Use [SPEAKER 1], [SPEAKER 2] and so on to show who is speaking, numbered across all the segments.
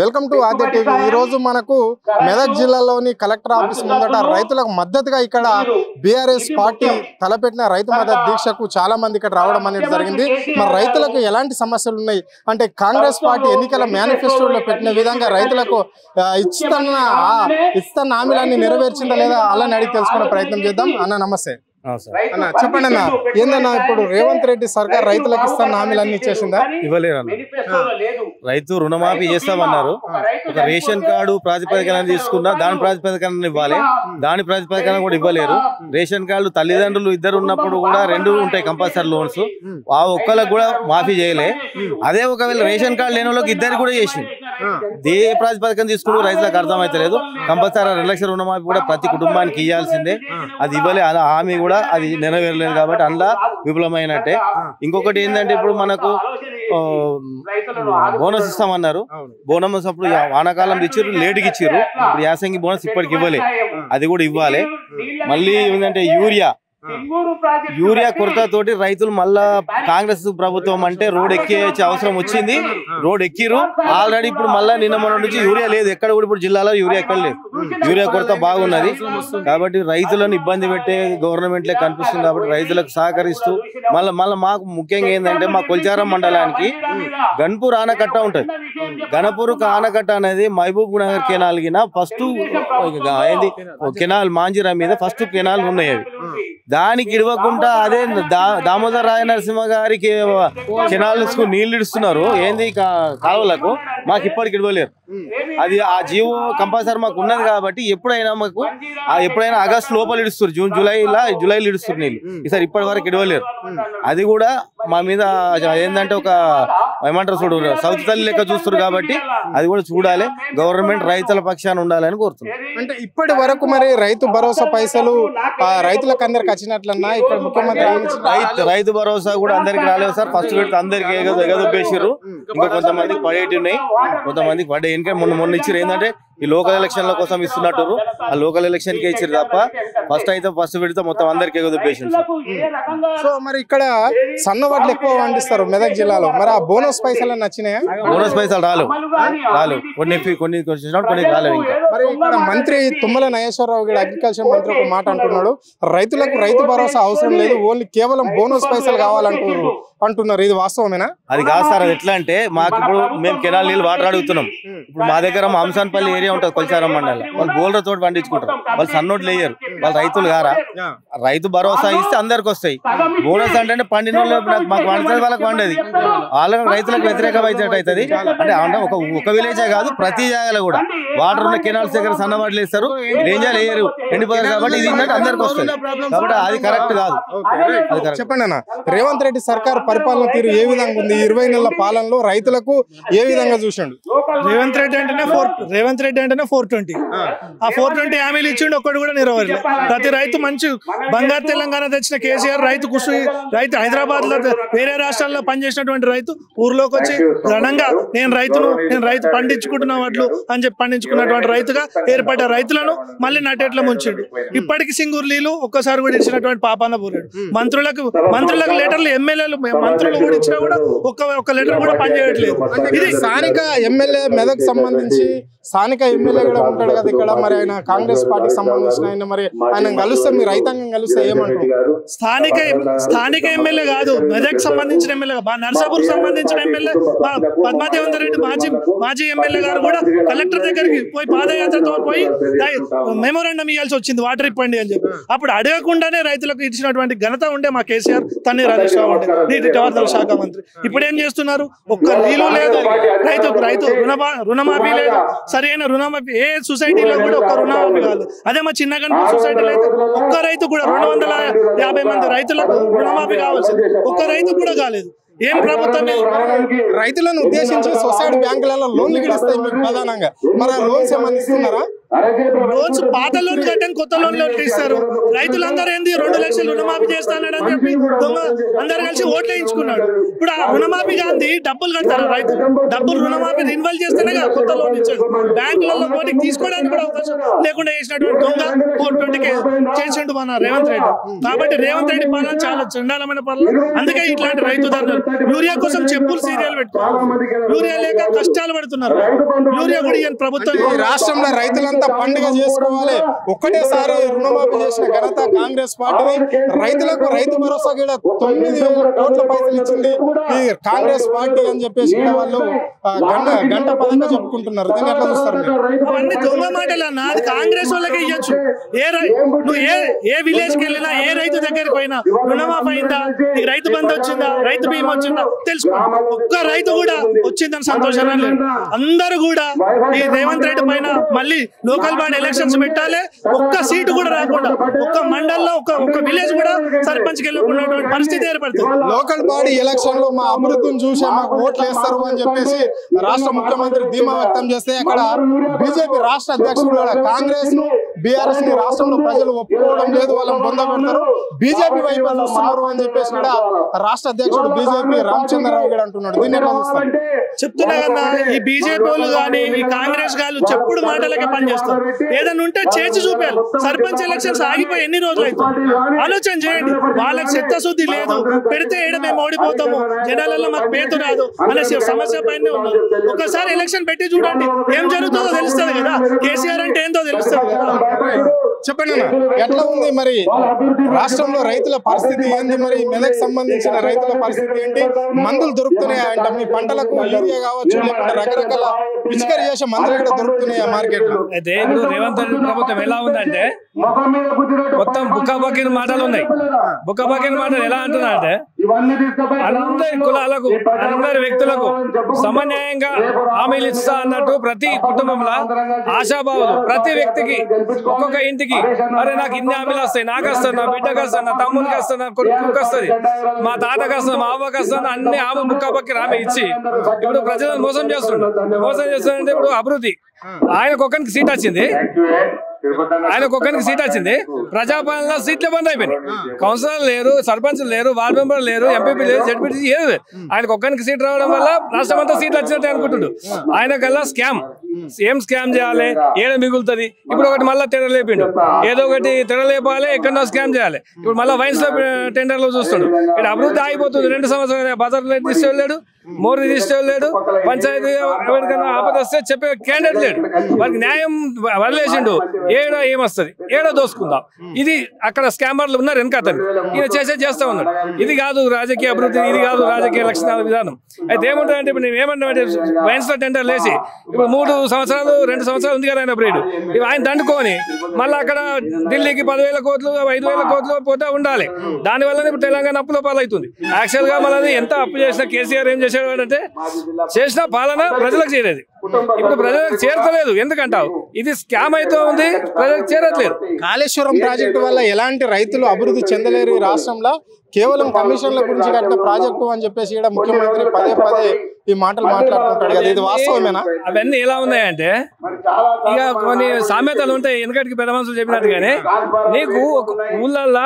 [SPEAKER 1] Welcome to Aadya TV. ఈ రోజు మనకు మెదక్ జిల్లాలోని కలెక్టర్ ఆఫీస్ ముందట రైతులకు మద్దతుగా ఇక్కడ బీఆర్ఎస్ పార్టీ తలపెట్టిన రైతు మద్దతు దీక్షకు చాలా మంది ఇక్కడ రావడం అనేది జరిగింది। మరి రైతులకు ఎలాంటి సమస్యలు ఉన్నాయి అంటే కాంగ్రెస్ పార్టీ ఎన్నికల మేనిఫెస్టోలో పెట్టిన విధంగా రైతులకు ఇస్తున్న హామీలన్నీ నెరవేర్చిందా లేదా అలానే అడిగి తెలుసుకునే ప్రయత్నం చేద్దాం। అన్న నమస్తే। అన్న చెప్పండి అన్న, ఏందన్నా ఇప్పుడు రేవంత్ రెడ్డి సర్కార్ రైతులకు ఇస్తున్న హామీలన్నీ ఇచ్చేసిందా?
[SPEAKER 2] ఇవ్వలేరన్న। రైతు రుణమాఫీ చేస్తామన్నారు, ఒక రేషన్ కార్డు ప్రాతిపదికన తీసుకున్నా దాని ప్రాతిపదికన ఇవ్వాలి, దాని ప్రాతిపదికన కూడా ఇవ్వలేరు। రేషన్ కార్డు తల్లిదండ్రులు ఇద్దరు ఉన్నప్పుడు కూడా 2 ఉంటాయి కంపల్సరీ లోన్స్, ఆ ఒక్కరికి కూడా మాఫీ చేయలే। అదే ఒకవేళ రేషన్ కార్డు లేని వాళ్ళకి ఇద్దరికి కూడా చేసింది, ఏ ప్రాతిపదికన తీసుకుంటూ రైతులకు అర్థమైతలేదు। కంపల్సరీ 2 లక్షల రుణమాఫీ కూడా ప్రతి కుటుంబానికి ఇవ్వాల్సిందే, అది ఇవ్వలే, హామీ కూడా అది నెరవేరలేదు కాబట్టి అందులో విఫలమైనట్టే। ఇంకొకటి ఏంటంటే ఇప్పుడు మనకు బోనస్ ఇస్తామన్నారు, బోనస్ అప్పుడు వానాకాలం ఇచ్చారు, లేటుకి ఇచ్చారు, ఇప్పుడు యాసంగి బోనస్ ఇప్పటికి ఇవ్వలే, అది కూడా ఇవ్వాలి। మళ్ళీ ఏంటంటే యూరియా కొరత తోటి రైతులు మళ్ళా కాంగ్రెస్ ప్రభుత్వం అంటే రోడ్ ఎక్కే అవసరం వచ్చింది, రోడ్ ఎక్కిరు ఆల్రెడీ। ఇప్పుడు మళ్ళా నిన్న మొన్న నుంచి యూరియా లేదు ఎక్కడ కూడా, ఇప్పుడు జిల్లాలో యూరియా ఎక్కడ లేదు, యూరియా కొరత బాగున్నది కాబట్టి రైతులను ఇబ్బంది పెట్టే గవర్నమెంట్లే కనిపిస్తుంది కాబట్టి రైతులకు సహకరిస్తూ మళ్ళీ మాకు ముఖ్యంగా ఏంటంటే మా కొల్చారం మండలానికి గన్పూర్ ఆనకట్ట ఉంటుంది, గణపూర్ ఆనకట్ట అనేది మహబూబ్ నగర్ కెనాల్ గిన ఫస్ట్ ఏంది కెనాల్ మాంజిరా మీద ఫస్ట్ కెనాల్ ఉన్నాయి, అవి దానికి ఇడవకుండా అదే దామోదర్ రాయ నరసింహ గారికి కెనాల్స్ కు నీళ్లు ఇస్తున్నారు, ఏంది కాలువలకు, మాకు ఇప్పటికి ఇడవలేరు। అది ఆ జీవో కంపల్సరీ మాకు ఉన్నది కాబట్టి ఎప్పుడైనా మాకు ఎప్పుడైనా ఆగస్టు లోపల ఇడుస్తారు, జూలైలో ఇడుస్తారు నీళ్ళు, ఈసారి ఇప్పటి వరకు ఇడవలేరు। అది కూడా మా మీద ఏంటంటే ఒక ఏమంటారు చూడు సౌత్ తల్లి లెక్క చూస్తారు కాబట్టి అది కూడా చూడాలి, గవర్నమెంట్ రైతుల పక్షాన ఉండాలని కోరుతున్నాం।
[SPEAKER 1] అంటే ఇప్పటి వరకు మరి రైతు భరోసా పైసలు రైతులకు అందరికి వచ్చినట్లన్నా ఇక్కడ ముఖ్యమంత్రి
[SPEAKER 2] రైతు భరోసా కూడా అందరికి రాలేదు సార్, ఫస్ట్ విడత అందరికి ఎగదొప్పేసారు, ఇంకా కొంతమందికి పడేటి ఉన్నాయి, కొంతమందికి పడే ఇంకా మొన్న ఇచ్చారు, ఏంటంటే ఈ లోకల్ ఎలక్షన్ల కోసం ఇస్తున్నట్టు, ఆ లోకల్ ఎలక్షన్ కి ఇచ్చారు తప్ప ఫస్ట్ విడత మొత్తం అందరికి ఎగదొప్పేసారు సార్।
[SPEAKER 1] సో మరి ఇక్కడ సన్న వడ్లు ఎక్కువ పండిస్తారు మెదక్ జిల్లాలో, మరి ఆ బోనస్ పైసలు నచ్చినాయా?
[SPEAKER 2] బోనస్ పైసలు రాలేవు, కొన్ని రాలేవు ఇంకా।
[SPEAKER 1] మరి ఇక్కడ మంత్రి తుమ్మల నాగేశ్వరరావు గారు అగ్రికల్చర్ మంత్రి ఒక మాట అంటున్నాడు, రైతులకు రైతు భరోసా అవసరం లేదు, ఓన్లీ కేవలం బోనస్ పైసలు కావాలంటున్నారు, ఇది వాస్తవమేనా?
[SPEAKER 2] అది కాదు సార్, అది ఎట్లా అంటే మాకు ఇప్పుడు మేము కెనాల్ నీళ్ళు వాటర్ అడుగుతున్నాం, ఇప్పుడు మా దగ్గర మాంసాన్పల్లి ఏరియా ఉంటుంది కొల్చారం మండలం, వాళ్ళు బోల్డర్ తోటి పండించుకుంటారు, వాళ్ళు సన్నోట్లు వేయరు, వాళ్ళు రైతులు గారా, రైతు భరోసా ఇస్తే అందరికి వస్తాయి, బోనస్ అంటే పండిన మాకు పండుతుంది వాళ్ళకి పండేది, వాళ్ళకి రైతులకు వ్యతిరేకం అయితే అవుతుంది అంటే ఒక విలేజే కాదు ప్రతి జాగాలో కూడా వాటర్ ఉన్న కెనాల్స్ దగ్గర సన్న వాటలు వేస్తారు, రేంజాలు వేయరు, ఎండిపోతారు కాబట్టి ఇది అందరికి వస్తుంది కాబట్టి అది కరెక్ట్ కాదు।
[SPEAKER 1] చెప్పండి అన్న, రేవంత్ రెడ్డి సర్కార్ పరిపాలన తీరు ఏ విధంగా ఉంది? 20 నెలల పాలనలో రైతులకు ఏ విధంగా చూసిండు?
[SPEAKER 3] రేవంత్ రెడ్డి అంటేనే 420, ఆ 420 హామీలు ఇచ్చిండు, ఒక్కడు కూడా నెరవేరలేదు। ప్రతి రైతు మంచి బంగారు తెలంగాణ తెచ్చిన కేసీఆర్ రైతు హైదరాబాద్ లో వేరే రాష్ట్రాల్లో పనిచేసినటువంటి రైతు ఊర్లోకి వచ్చి ఘనంగా నేను రైతు పండించుకుంటున్న వాట్లు అని చెప్పి పండించుకున్నటువంటి రైతుగా ఏర్పడ్డ రైతులను మళ్ళీ నటేట్ల ముంచిండు। ఇప్పటికి సింగూర్లీలు ఒక్కసారి కూడా ఇచ్చినటువంటి పాపాన పోరాడు, మంత్రులకు లెటర్లు ఎమ్మెల్యేలు మంత్రులు కూడా ఇచ్చినా కూడా ఒక్క లెటర్ కూడా పనిచేయట్లేదు।
[SPEAKER 1] ఇది స్థానిక ఎమ్మెల్యే మెదక్ సంబంధించి స్థానిక ఎమ్మెల్యే కూడా ఉంటాడు కదా ఇక్కడ, మరి ఆయన కాంగ్రెస్ పార్టీకి సంబంధించిన ఆయన, మరి ఆయన కలిస్తే మీ రైతాంగం కలిస్తే ఏమంటారు?
[SPEAKER 3] స్థానిక ఎమ్మెల్యే కాదు, మెదక్ సంబంధించిన ఎమ్మెల్యే, నర్సాపూర్ సంబంధించిన ఎమ్మెల్యే పద్మాదేవేందర్ రెడ్డి మాజీ ఎమ్మెల్యే గారు కూడా కలెక్టర్ దగ్గరికి పోయి పాదయాత్రతో పోయి మెమోరాండం ఇవ్వాల్సి వచ్చింది, వాటర్ ఇప్పండి అని చెప్పి, అప్పుడు అడగకుండానే రైతులకు ఇచ్చినటువంటి ఘనత ఉండే మా కేసీఆర్, తన్ని హరీష్ రావు ఉండే నీటిపారుదల శాఖ మంత్రి। ఇప్పుడు ఏం చేస్తున్నారు? ఒక్క నీళ్ళు లేదు, రైతు రుణమాఫీ లేదు, సరైన రుణమాఫీ ఏ సొసైటీలో కూడా ఒక్క రుణమాఫీ కాదు। అదే మా చిన్నగన్పూర్ సొసైటీలో అయితే ఒక్క రైతు కూడా 250 మంది రైతులకు రుణమాఫీ కావాల్సింది, ఒక్క రైతు కూడా కాలేదు। ఏం ప్రభుత్వం
[SPEAKER 1] రైతులను ఉద్దేశించి సొసైటీ బ్యాంకులలో లోన్లు ఇస్తాయి మీకు ప్రధానంగా, మరి లోన్స్ ఏమన్నా ఇస్తున్నారా?
[SPEAKER 3] లోన్స్ పాత లోన్ కట్టని కొత్త లోన్లు ఇస్తారు. రైతులందరూ ఏంది 2 లక్షలు రుణమాఫీ చేస్తానని చెప్పి దొంగ అందరు కలిసి ఓట్లు వేయించుకున్నాడు. ఇప్పుడు ఆ రుణమాఫీ గాంధీ డబ్బులు కడతారు రైతు డబ్బులు రుణమాఫీ రిన్వల్ చేస్తేనే కొత్త లోన్ ఇచ్చాడు. బ్యాంకులలో పోటీ తీసుకోవడానికి కూడా అవకాశం లేకుండా చేసినటువంటి దొంగ 420 చేసిండు మన రేవంత్ రెడ్డి. కాబట్టి రేవంత్ రెడ్డి పాలన చాలా చండాలమైన పాలన. అందుకే ఇట్లాంటి రైతు ధరలు యూరియా కోసం చెప్పులు సీరియల్ పెట్టుకోవాలి. యూరియా లేక కష్టాలు పడుతున్నారు. యూరియా కూడా ఈ ప్రభుత్వం
[SPEAKER 1] రాష్ట్రంలో రైతులంతా పండుగ చేసుకోవాలి. ఒక్కటేసారి రుణమాఫీ చేసిన ఘనత కాంగ్రెస్ పార్టీ. రైతులకు రైతు భరోసా కూడా 9,000 కోట్ల పైసలు ఇచ్చింది ఈ కాంగ్రెస్ పార్టీ అని చెప్పేసి వాళ్ళు గంట పదంగా చెప్పుకుంటున్నారు. దీన్ని ఎట్లా చూస్తారు?
[SPEAKER 3] అవన్నీ దొంగ మాటలు అన్న. అది కాంగ్రెస్ వాళ్ళకే ఇవ్వచ్చు. నువ్వు ఏ విలేజ్ కి వెళ్ళినా ఏ రైతు దగ్గరికి పోయినా రుణమాఫీ అయిందా, నీకు రైతు బంధు వచ్చిందా, రైతు బీమా వచ్చిందా తెలుసుకో. ఒక్క రైతు కూడా వచ్చిందని సంతోషంగా లేదు. అందరూ కూడా ఈ రేవంత్ రెడ్డి పైన మళ్ళీ లోకల్ బాడీ ఎలక్షన్స్ పెట్టాలి. ఒక్క సీటు కూడా రాకుండా ఒక్క మండల్లో ఒక్క విలేజ్ కూడా సర్పంచ్కి వెళ్ళకున్నటువంటి పరిస్థితి ఏర్పడుతుంది.
[SPEAKER 1] లోకల్ బాడీ ఎలక్షన్ లో మా అభివృద్ధిని చూసి మాకు ఓట్లు వేస్తారు అని చెప్పేసి రాష్ట్ర ముఖ్యమంత్రి ధీమా వ్యక్తం చేస్తే అక్కడ బీజేపీ రాష్ట్ర అధ్యక్షుడు కాంగ్రెస్ ను బీఆర్ఎస్ ని రాష్ట్రంలో ప్రజలు ఒప్పుకోవడం లేదు, వాళ్ళని పొందబడతారు, బీజేపీ వైపు చూస్తున్నారు అని చెప్పేసి కూడా రాష్ట్ర అధ్యక్షుడు బీజేపీ రామచంద్రరావు గారు అంటున్నాడు. దీన్ని ఎట్లా చూస్తారు?
[SPEAKER 3] చెప్తున్నా కదా, ఈ బీజేపీ వాళ్ళు కానీ ఈ కాంగ్రెస్ గారు చెప్పుడు మాటలకే పనిచేస్తారు. ఏదైనా ఉంటే చేసి చూపారు. సర్పంచ్ ఎలక్షన్స్ ఆగిపోయి ఎన్ని రోజులు అవుతుంది ఆలోచన చేయండి. వాళ్ళకి చిత్తశుద్ధి లేదు. పెడితే ఏడ మేము ఓడిపోతాము, జనాలలో మాకు పేరు రాదు అనే సమస్య పైన ఉన్నారు. ఒకసారి ఎలక్షన్ పెట్టి చూడండి, ఏం జరుగుతుందో తెలుస్తుంది కదా. కేసీఆర్ అంటే ఏందో తెలుస్తుంది కదా.
[SPEAKER 1] చెప్పండి ఎట్లా ఉంది మరి రాష్ట్రంలో రైతుల పరిస్థితి ఏంది? మరి మెదక్ సంబంధించిన రైతుల పరిస్థితి ఏంటి? మందులు దొరుకుతున్నాయా అంటే మీ పంటలకు యూరియా కావచ్చు, లేకుంటే రకరకాల పిచికారీ చేసే మందులు కూడా దొరుకుతున్నాయా మార్కెట్ లో?
[SPEAKER 4] అయితే ఇప్పుడు రేవంత్ రెడ్డి ప్రభుత్వం ఎలా ఉందంటే మొత్తం బుక్కబకిన మాటలు ఉన్నాయి. బుక్కబకిన మాటలు ఎలా అంటున్నా అంటే అందరి కులాలకు అందరి వ్యక్తులకు సమన్యాయంగా హామీలు ఇస్తా అన్నట్టు ప్రతి కుటుంబంలో ఆశాభావాలు ప్రతి వ్యక్తికి ఒక్కొక్క ఇంటికి అరే నాకు ఇన్ని హామీలు వస్తాయి, నాకు వస్తాయి, నా బిడ్డకు వస్తాయి, నా తమ్ముడికి వస్తాయి, నా కొడుకు వస్తుంది, మా తాతకు వస్తుంది, మా అవ్వకి వస్తుంది, అన్ని హామీ బుక్కబక్కి హామీ ఇచ్చి ఇప్పుడు ప్రజలను మోసం చేస్తుండే. ఇప్పుడు అభివృద్ధి ఆయనకు ఒక్కరికి సీట్ వచ్చింది, ప్రజాపాలన సీట్లు బంద్ అయిపోయినాయి. కౌన్సిలర్ లేరు, సర్పంచ్ లేరు, వార్డు మెంబర్ లేరు, ఎంపీపీ లేరు, జడ్పీటీ ఏది. ఆయనకు ఒక్కరికి సీట్ రావడం వల్ల రాష్ట్రం అంతా సీట్లు వచ్చినట్టు అనుకుంటుడు. ఆయనకల్లా స్కామ్, ఏం స్కామ్ చేయాలి, ఏదో మిగులుతుంది. ఇప్పుడు ఒకటి మళ్ళీ టెండర్ లేపిండు, ఏదో ఒకటి టెండర్ లేపాలి, ఎక్కడో స్కామ్ చేయాలి. ఇప్పుడు మళ్ళీ వైన్స్ లో టెండర్లు చూస్తాడు. ఇక్కడ అభివృద్ధి ఆగిపోతుంది. 2 సంవత్సరాలు బజార్ రిజిస్టర్ లేడు, మోర్ రిజిస్టర్ లేడు, పంచాయతీ ఎవరికైనా ఆపద వస్తే చెప్పే క్యాండిడేట్ లేడు. వారికి న్యాయం వదిలేసిండు. ఏడో ఏమొస్తుంది, ఏడో దోసుకుందాం. ఇది అక్కడ స్కామర్లు ఉన్నారు వెనక. అతను ఈయన చేస్తా ఉన్నాడు. ఇది కాదు రాజకీయ అభివృద్ధి, ఇది కాదు రాజకీయ లక్షణాల విధానం. అయితే ఏముంటుందంటే ఇప్పుడు నేను ఏమంటామంటే వైన్స్ లో టెండర్ లేసి ఇప్పుడు 3 సంవత్సరాలు 2 సంవత్సరాలు ఉంది కదా ఆయన బ్రేడ్, ఇవి ఆయన దండుకొని మళ్ళీ అక్కడ ఢిల్లీకి 10,000 కోట్లు 5,000 కోట్లు పోతే ఉండాలి. దానివల్ల ఇప్పుడు తెలంగాణ అప్పుల పాలవుతుంది. యాక్చువల్ గా మళ్ళీ ఎంత అప్పు చేసినా కేసీఆర్ ఏం చేసేవాడు అంటే చేసిన పాలన ప్రజలకు చేరేది. ఇప్పుడు ప్రజలకు చేరతలేదు. ఎందుకంటావు? ఇది స్కామ్ అయితే ఉంది, ప్రజలకు చేరట్లేదు.
[SPEAKER 1] కాళేశ్వరం ప్రాజెక్టు వల్ల ఎలాంటి రైతులు అభివృద్ధి చెందలేరు. ఈ రాష్ట్రంలో కేవలం కమిషన్ల గురించి కట్టిన ప్రాజెక్టు అని చెప్పేసి కూడా ముఖ్యమంత్రి పదే ఈ మాటలు మాట్లాడుతుంటాడు కదా, ఇది వాస్తవమేనా?
[SPEAKER 4] అవన్నీ ఎలా ఉన్నాయంటే ఇక కొన్ని సామెతలు ఉంటాయి. వెనకటికి పెద్ద మనుషులు చెప్పినట్టుగానే నీకు ఒక ఊళ్ళల్లో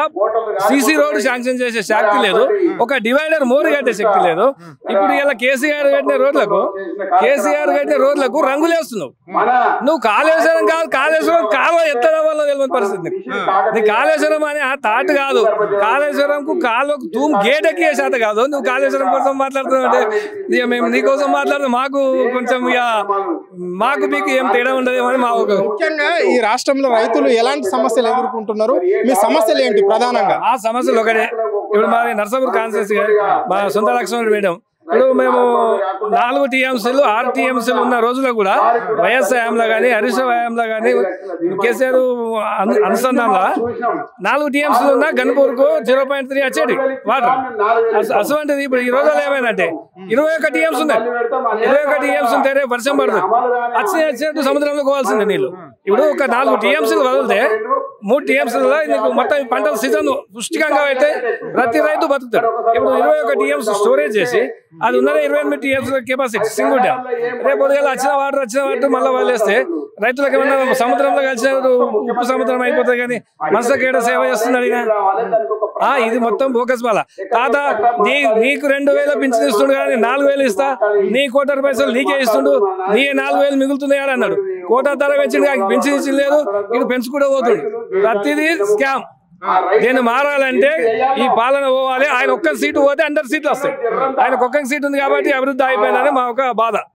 [SPEAKER 4] సీసీ రోడ్డు శాంక్షన్ చేసే శక్తి లేదు, ఒక డివైడర్ మోరు కట్టే శక్తి లేదు. ఇప్పుడు ఇలా కేసీఆర్ కట్టిన రోడ్లకు రంగులేస్తున్నావు. నువ్వు కాళేశ్వరం కాదు, కాళేశ్వరం కాలువ ఎత్తడం వల్ల తెలియని పరిస్థితి. నీ కాళేశ్వరం అని ఆ తాటు కాదు, కాళేశ్వరంకు కాలువకు తూము గేట్ ఎక్కే శాత కాదు. నువ్వు కాళేశ్వరం కోసం మాట్లాడుతున్నావు అంటే మేము నీకోసం మాట్లాడుతూ మాకు కొంచెం ఇక మాకు మీకు ఏం తేడా ఉండదేమో అని మా
[SPEAKER 1] ముఖ్యంగా ఈ రాష్ట్రంలో రైతులు ఎలాంటి సమస్యలు ఎదుర్కొంటున్నారు? మీ సమస్యలు ఏంటి ప్రధానంగా?
[SPEAKER 4] ఆ సమస్యలు ఒకటే. ఇప్పుడు మా నర్సాపూర్ కాన్స్టిట్యూన్సీ మా సొంత లక్ష్మణ్ మేడం ఇప్పుడు మేము 4 టీఎంసీలు 6 టీఎంసీలు ఉన్న రోజుల్లో కూడా వైఎస్ హయాంలో కానీ హరీష్ హయాంలో కానీ కేసీఆర్ అనుసంధానంలో 4 టీఎంసీలు ఉన్న గన్పూర్కు 0.3 వచ్చేది వాటర్. అటువంటిది ఇప్పుడు ఈ రోజుల్లో ఏమైందంటే 21 టీఎంసీ ఉన్నాయి. 21 టీఎంసీ ఉంటేనే వర్షం పడుతుంది, వచ్చినట్టు సముద్రంలో పోవాల్సిందే నీళ్ళు. ఇప్పుడు ఒక 4 టీఎంసీలు వదిలితే 3 టీఎంసీలలో నీకు మొత్తం పంటల సీజన్ పుష్టికంగా అయితే ప్రతి రైతు బతుకుతాడు. ఇప్పుడు 21 టీఎంసీ స్టోరేజ్ చేసి అది ఉన్నదే 28 TMC కెపాసిటీ సింగిల్ డ్యామ్. రేపు పొద్దుగాల వచ్చిన వాటర్ మళ్ళీ వదిలేస్తే రైతులకు ఏమన్నా సముద్రంలో కలిసిన ఉప్పు సముద్రం అయిపోతుంది కానీ మనసుకి ఏడ సేవ చేస్తున్నాడు ఈయన. ఇది మొత్తం బోకస్ బాల. తాత నీకు 2000 పింఛన్ ఇస్తుండు కానీ 4000 ఇస్తా, నీ 1 కోటి పైసలు నీకే ఇస్తుండు, నీ 4000 మిగులుతున్నాయని అన్నాడు. కోటా ధర పెంచిండు, పింఛన్ ఇచ్చింది లేదు, ఇటు పెంచుకుంటూ పోతుండు. ప్రతిదీ స్కామ్. దీన్ని మారాలంటే ఈ పాలన పోవాలి. ఆయన ఒక్క సీటు పోతే 100 సీట్లు వస్తాయి. ఆయనకు ఒక్క సీటు ఉంది కాబట్టి అభివృద్ధి అయిపోయిందని మా ఒక బాధ.